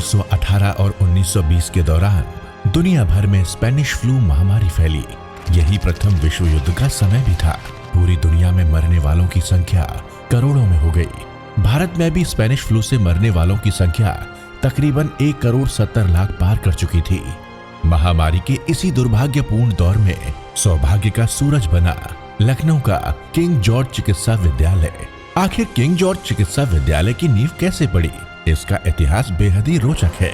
1918 और 1920 के दौरान दुनिया भर में स्पेनिश फ्लू महामारी फैली। यही प्रथम विश्व युद्ध का समय भी था। पूरी दुनिया में मरने वालों की संख्या करोड़ों में हो गई। भारत में भी स्पेनिश फ्लू से मरने वालों की संख्या तकरीबन 1,70,00,000 पार कर चुकी थी। महामारी के इसी दुर्भाग्यपूर्ण दौर में सौभाग्य का सूरज बना लखनऊ का किंग जॉर्ज चिकित्सा विद्यालय। आखिर किंग जॉर्ज चिकित्सा विद्यालय की नींव कैसे पड़ी, इसका इतिहास बेहद ही रोचक है।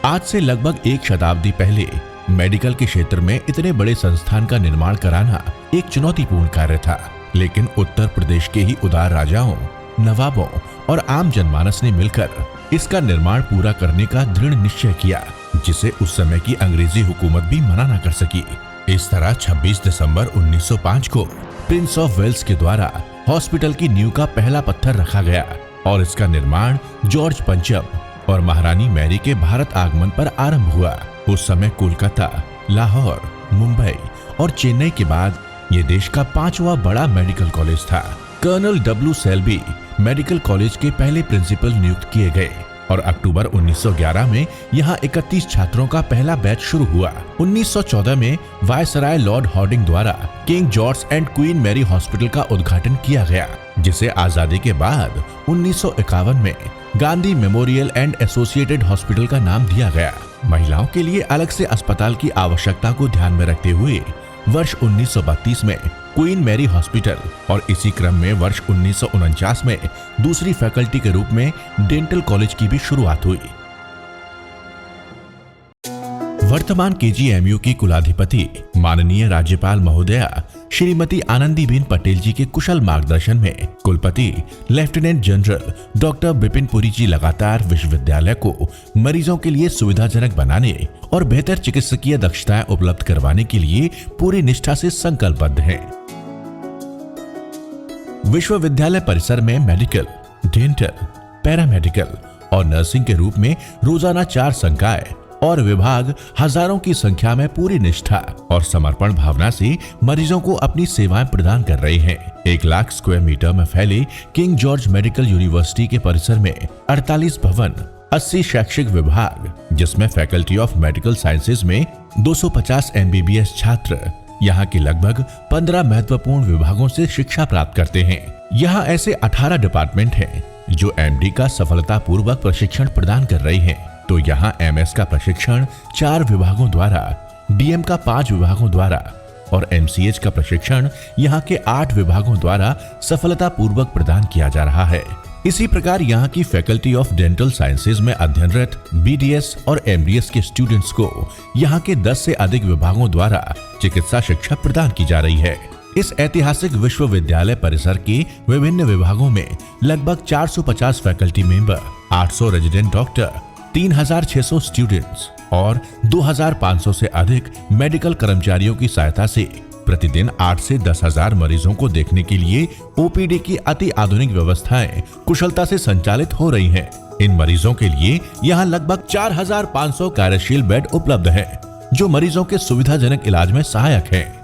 आज से लगभग 1 शताब्दी पहले मेडिकल के क्षेत्र में इतने बड़े संस्थान का निर्माण कराना एक चुनौतीपूर्ण कार्य था, लेकिन उत्तर प्रदेश के ही उदार राजाओं, नवाबों और आम जनमानस ने मिलकर इसका निर्माण पूरा करने का दृढ़ निश्चय किया, जिसे उस समय की अंग्रेजी हुकूमत भी मना न कर सकी। इस तरह 26 दिसंबर 1905 को प्रिंस ऑफ वेल्स के द्वारा हॉस्पिटल की नींव का पहला पत्थर रखा गया और इसका निर्माण जॉर्ज पंचम और महारानी मैरी के भारत आगमन पर आरंभ हुआ। उस समय कोलकाता, लाहौर, मुंबई और चेन्नई के बाद ये देश का 5वां बड़ा मेडिकल कॉलेज था। Colonel W Selby medical college के पहले प्रिंसिपल नियुक्त किए गए और अक्टूबर 1911 में यहाँ 31 छात्रों का पहला बैच शुरू हुआ। 1914 में वायसराय लॉर्ड हॉर्डिंग द्वारा King George and Queen Mary Hospital का उद्घाटन किया गया, जिसे आजादी के बाद 1951 में Gandhi memorial and associated hospital का नाम दिया गया। महिलाओं के लिए अलग से अस्पताल की आवश्यकता को ध्यान में रखते हुए वर्ष 1932 में क्वीन मैरी हॉस्पिटल और इसी क्रम में वर्ष 1949 में दूसरी फैकल्टी के रूप में डेंटल कॉलेज की भी शुरुआत हुई। वर्तमान केजीएमयू की कुलाधिपति माननीय राज्यपाल महोदया श्रीमती आनंदीबेन पटेल जी के कुशल मार्गदर्शन में कुलपति lieutenant general doctor Bipin Puri ji लगातार विश्वविद्यालय को मरीजों के लिए सुविधाजनक बनाने और बेहतर चिकित्सकीय दक्षताएं उपलब्ध करवाने के लिए पूरी निष्ठा से संकल्पबद्ध हैं। विश्वविद्यालय परिसर में मेडिकल, डेंटल, पैरामेडिकल और नर्सिंग के रूप में रोजाना 4 संकाय और विभाग हजारों की संख्या में पूरी निष्ठा और समर्पण भावना से मरीजों को अपनी सेवाएं प्रदान कर रहे हैं। 1 लाख स्क्वायर मीटर में फैले किंग जॉर्ज मेडिकल यूनिवर्सिटी के परिसर में 48 भवन, 80 शैक्षिक विभाग, जिसमें फैकल्टी ऑफ मेडिकल साइंसेज में 250 MBBS छात्र यहाँ के लगभग 15 महत्वपूर्ण विभागों से शिक्षा प्राप्त करते हैं। यहाँ ऐसे 18 डिपार्टमेंट हैं जो MD का सफलतापूर्वक प्रशिक्षण प्रदान कर रहे हैं, तो यहाँ MS का प्रशिक्षण 4 विभागों द्वारा, DM का 5 विभागों द्वारा और MCH का प्रशिक्षण यहाँ के 8 विभागों द्वारा सफलतापूर्वक प्रदान किया जा रहा है। इसी प्रकार यहाँ की फैकल्टी ऑफ डेंटल साइंसेज में अध्ययनरत BDS और MDS के स्टूडेंट्स को यहाँ के 10 से अधिक विभागों द्वारा चिकित्सा शिक्षा प्रदान की जा रही है। इस ऐतिहासिक विश्वविद्यालय परिसर के विभिन्न विभागों में लगभग 450 faculty member, 800 resident doctor, 3,600 students और 2,500 से अधिक मेडिकल कर्मचारियों की सहायता से प्रतिदिन 8 से 10,000 मरीजों को देखने के लिए OPD की अति आधुनिक व्यवस्थाएं कुशलता से संचालित हो रही हैं। इन मरीजों के लिए यहाँ लगभग 4,500 कार्यशील बेड उपलब्ध हैं, जो मरीजों के सुविधाजनक इलाज में सहायक हैं।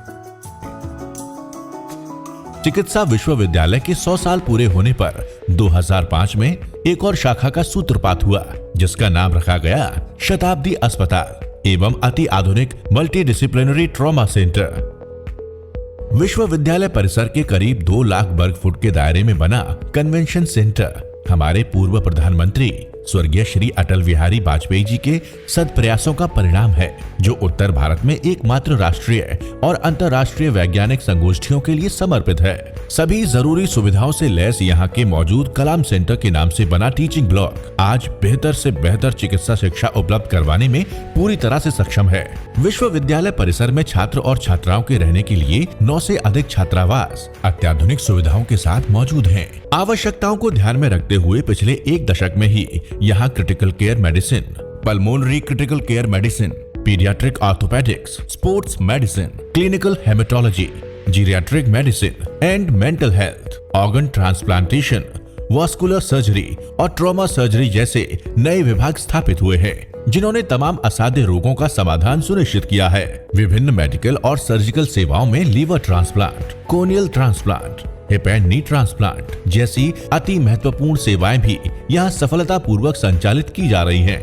चिकित्सा विश्वविद्यालय के 100 साल पूरे होने पर 2005 में एक और शाखा का सूत्रपात हुआ, जिसका नाम रखा गया शताब्दी अस्पताल एवं अति आधुनिक मल्टी डिसिप्लिनरी ट्रॉमा सेंटर। विश्वविद्यालय परिसर के करीब 2 लाख वर्ग फुट के दायरे में बना कन्वेंशन सेंटर हमारे पूर्व प्रधानमंत्री स्वर्गीय श्री अटल बिहारी वाजपेयी जी के सदप्रयासों का परिणाम है, जो उत्तर भारत में एकमात्र राष्ट्रीय और अंतर्राष्ट्रीय वैज्ञानिक संगोष्ठियों के लिए समर्पित है। सभी जरूरी सुविधाओं से लैस यहाँ के मौजूद कलाम सेंटर के नाम से बना टीचिंग ब्लॉक आज बेहतर से बेहतर चिकित्सा शिक्षा उपलब्ध करवाने में पूरी तरह से सक्षम है। विश्वविद्यालय परिसर में छात्र और छात्राओं के रहने के लिए 9 से अधिक छात्रावास अत्याधुनिक सुविधाओं के साथ मौजूद हैं। आवश्यकताओं को ध्यान में रखते हुए पिछले 1 दशक में ही यहाँ critical care medicine, pulmonary critical care medicine, paediatric orthopaedics, sports medicine, clinical haematology, geriatric medicine and mental health, organ transplantation, vascular surgery और ट्रॉमा सर्जरी जैसे नए विभाग स्थापित हुए हैं, जिन्होंने तमाम असाध्य रोगों का समाधान सुनिश्चित किया है। विभिन्न मेडिकल और सर्जिकल सेवाओं में liver transplant, corneal transplant, hip and knee transplant जैसी अति महत्वपूर्ण सेवाएं भी यहाँ सफलतापूर्वक संचालित की जा रही हैं।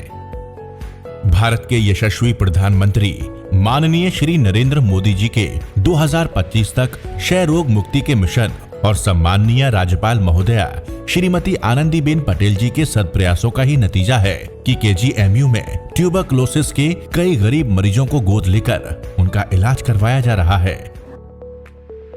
भारत के यशस्वी प्रधानमंत्री माननीय श्री नरेंद्र मोदी जी के 2025 तक क्षय रोग मुक्ति के मिशन और सम्माननीय राज्यपाल महोदया श्रीमती आनंदीबेन पटेल जी के सत्प्रयासों का ही नतीजा है कि केजीएमयू में ट्यूबरकुलोसिस के कई गरीब मरीजों को गोद लेकर उनका इलाज करवाया जा रहा है।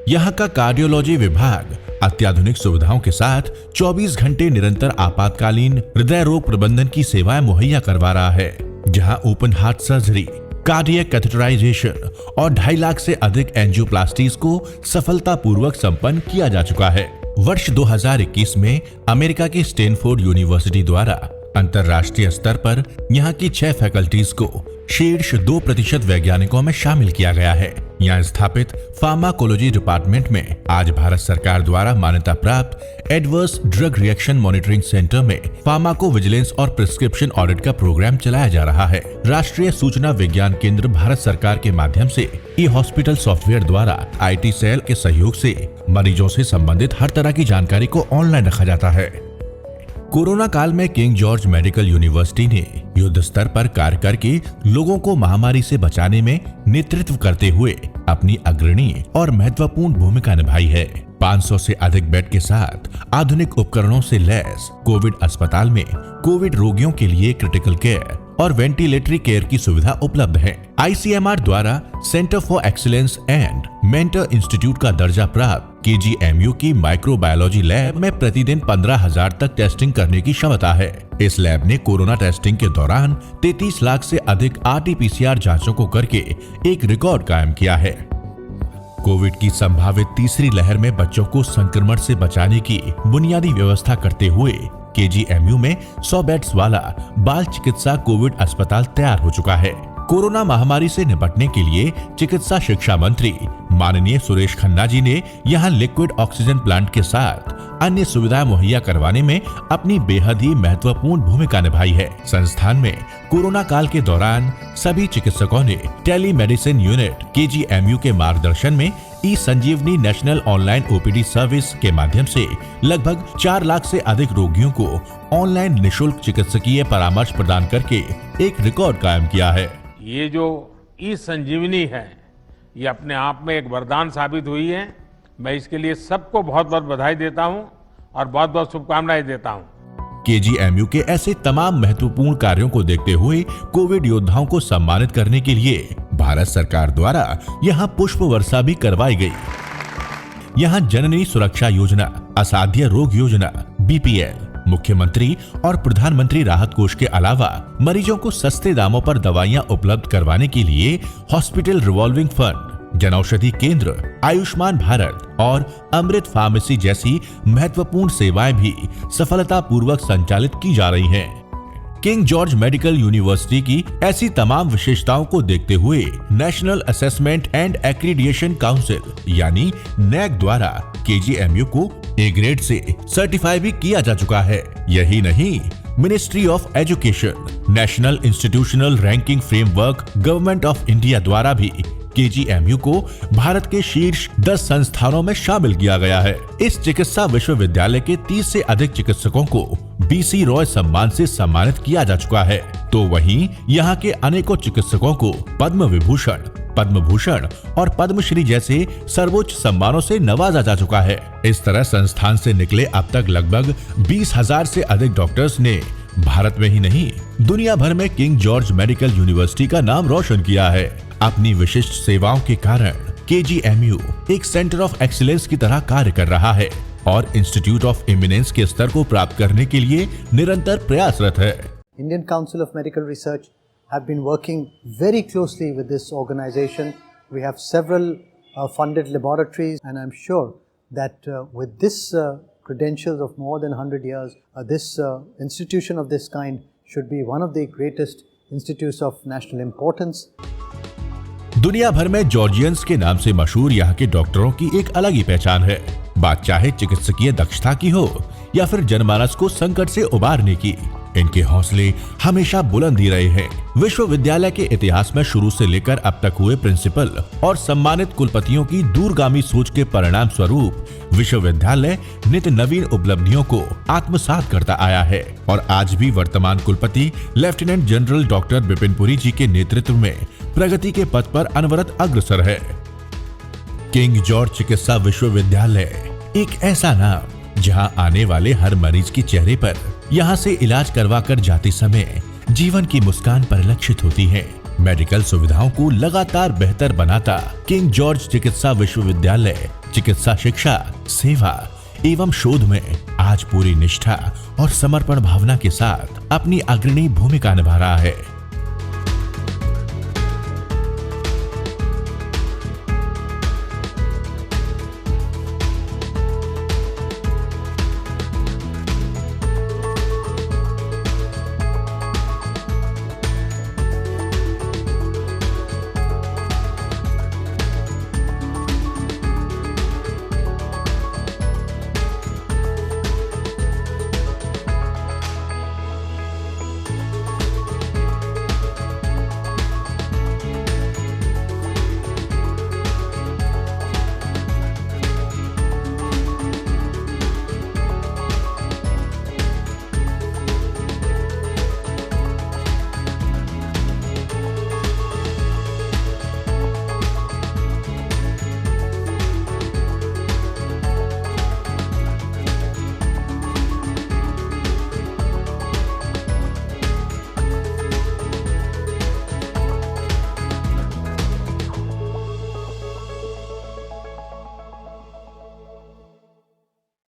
यहाँ का कार्डियोलॉजी विभाग अत्याधुनिक सुविधाओं के साथ 24 घंटे निरंतर आपातकालीन हृदय रोग प्रबंधन की सेवाएं मुहैया करवा रहा है, जहां open heart surgery, cardiac catheterisation और 2.5 लाख से अधिक एंजियोप्लास्टीज को सफलतापूर्वक संपन्न किया जा चुका है। वर्ष 2021 में अमेरिका की स्टैनफोर्ड यूनिवर्सिटी द्वारा अंतर्राष्ट्रीय स्तर पर यहाँ की 6 फैकल्टीज को शीर्ष 2% वैज्ञानिकों में शामिल किया गया है। यहाँ स्थापित फार्माकोलॉजी डिपार्टमेंट में आज भारत सरकार द्वारा मान्यता प्राप्त adverse drug reaction monitoring centre में फार्माको विजिलेंस और प्रिस्क्रिप्शन ऑडिट का प्रोग्राम चलाया जा रहा है। राष्ट्रीय सूचना विज्ञान केंद्र भारत सरकार के माध्यम से ई हॉस्पिटल सॉफ्टवेयर द्वारा IT सेल के सहयोग से मरीजों से संबंधित हर तरह की जानकारी को ऑनलाइन रखा जाता है। कोरोना काल में किंग जॉर्ज मेडिकल यूनिवर्सिटी ने युद्ध स्तर पर कार्य करके लोगों को महामारी से बचाने में नेतृत्व करते हुए अपनी अग्रणी और महत्वपूर्ण भूमिका निभाई है। 500 से अधिक बेड के साथ आधुनिक उपकरणों से लैस कोविड अस्पताल में कोविड रोगियों के लिए क्रिटिकल केयर और वेंटिलेटरी केयर की सुविधा उपलब्ध है। ICMR द्वारा centre for excellence and mentor institute का दर्जा प्राप्त KGMU की माइक्रोबायोलॉजी लैब में प्रतिदिन 15,000 तक टेस्टिंग करने की क्षमता है। इस लैब ने कोरोना टेस्टिंग के दौरान 33 लाख से अधिक RT-PCR जांचों को करके एक रिकॉर्ड कायम किया है। कोविड की संभावित तीसरी लहर में बच्चों को संक्रमण से बचाने की बुनियादी व्यवस्था करते हुए KGMU में 100 बेड्स वाला बाल चिकित्सा कोविड अस्पताल तैयार हो चुका है। कोरोना महामारी से निपटने के लिए चिकित्सा शिक्षा मंत्री माननीय सुरेश खन्ना जी ने यहां लिक्विड ऑक्सीजन प्लांट के साथ अन्य सुविधाएं मुहैया करवाने में अपनी बेहद ही महत्वपूर्ण भूमिका निभाई है। संस्थान में कोरोना काल के दौरान सभी चिकित्सकों ने टेली मेडिसिन यूनिट KGMU के मार्गदर्शन में ई-संजीवनी नेशनल ऑनलाइन OPD सर्विस के माध्यम से लगभग 4 लाख से अधिक रोगियों को ऑनलाइन निशुल्क चिकित्सकीय परामर्श प्रदान करके एक रिकॉर्ड कायम किया है। ये जो ई-संजीवनी है, ये अपने आप में एक वरदान साबित हुई है। मैं इसके लिए सबको बहुत बहुत बधाई देता हूं और बहुत बहुत शुभकामनाएं देता हूं। KGMU के ऐसे तमाम महत्वपूर्ण कार्यों को देखते हुए कोविड योद्धाओं को सम्मानित करने के लिए भारत सरकार द्वारा यहां पुष्प वर्षा भी करवाई गई। यहां जननी सुरक्षा योजना, असाध्य रोग योजना, BPL, मुख्यमंत्री और प्रधानमंत्री राहत कोष के अलावा मरीजों को सस्ते दामों पर दवाइयां उपलब्ध करवाने के लिए हॉस्पिटल रिवॉल्विंग फंड, जनौषधि केंद्र, आयुष्मान भारत और अमृत फार्मेसी जैसी महत्वपूर्ण सेवाएं भी सफलतापूर्वक संचालित की जा रही हैं। किंग जॉर्ज मेडिकल यूनिवर्सिटी की ऐसी तमाम विशेषताओं को देखते हुए national assessment and accreditation council यानी NAAC द्वारा KGMU को A ग्रेड से सर्टिफाई भी किया जा चुका है। यही नहीं, ministry of education, national institutional ranking framework, government of India द्वारा भी KGMU को भारत के शीर्ष 10 संस्थानों में शामिल किया गया है। इस चिकित्सा विश्वविद्यालय के 30 से अधिक चिकित्सकों को BC रॉय सम्मान से सम्मानित किया जा चुका है, तो वहीं यहाँ के अनेकों चिकित्सकों को पद्म विभूषण, पद्म भूषण और पद्मश्री जैसे सर्वोच्च सम्मानों से नवाजा जा चुका है। इस तरह संस्थान से निकले अब तक लगभग 20,000 से अधिक डॉक्टर्स ने भारत में ही नहीं, दुनिया भर में किंग जॉर्ज मेडिकल यूनिवर्सिटी का नाम रोशन किया है। अपनी विशिष्ट सेवाओं के कारण KGMU एक सेंटर ऑफ एक्सीलेंस की तरह कार्य कर रहा है और इंस्टीट्यूट ऑफ इमिनेंस के स्तर को प्राप्त करने के लिए निरंतर प्रयासरत है। Indian Council of Medical Research have been working very closely with this organization. We have several funded laboratories, and I'm sure that with this credentials of more than 100 years, this institution of this kind should be one of the greatest institutes of national importance. दुनिया भर में Georgians के नाम से मशहूर यहाँ के डॉक्टरों की एक अलग ही पहचान है। बात चाहे चिकित्सकीय दक्षता की हो या फिर जनमानस को संकट से उबारने की, इनके हौसले हमेशा बुलंद ही रहे हैं। विश्वविद्यालय के इतिहास में शुरू से लेकर अब तक हुए प्रिंसिपल और सम्मानित कुलपतियों की दूरगामी सोच के परिणाम स्वरूप विश्वविद्यालय नित्य नवीन उपलब्धियों को आत्मसात करता आया है और आज भी वर्तमान कुलपति lieutenant general doctor Bipin Puri ji के नेतृत्व में प्रगति के पथ पर अनवरत अग्रसर है। किंग जॉर्ज चिकित्सा विश्वविद्यालय एक ऐसा नाम जहां आने वाले हर मरीज के चेहरे पर यहां से इलाज करवा कर जाते समय जीवन की मुस्कान परिलक्षित होती है। मेडिकल सुविधाओं को लगातार बेहतर बनाता किंग जॉर्ज चिकित्सा विश्वविद्यालय चिकित्सा शिक्षा, सेवा एवं शोध में आज पूरी निष्ठा और समर्पण भावना के साथ अपनी अग्रणी भूमिका निभा रहा है।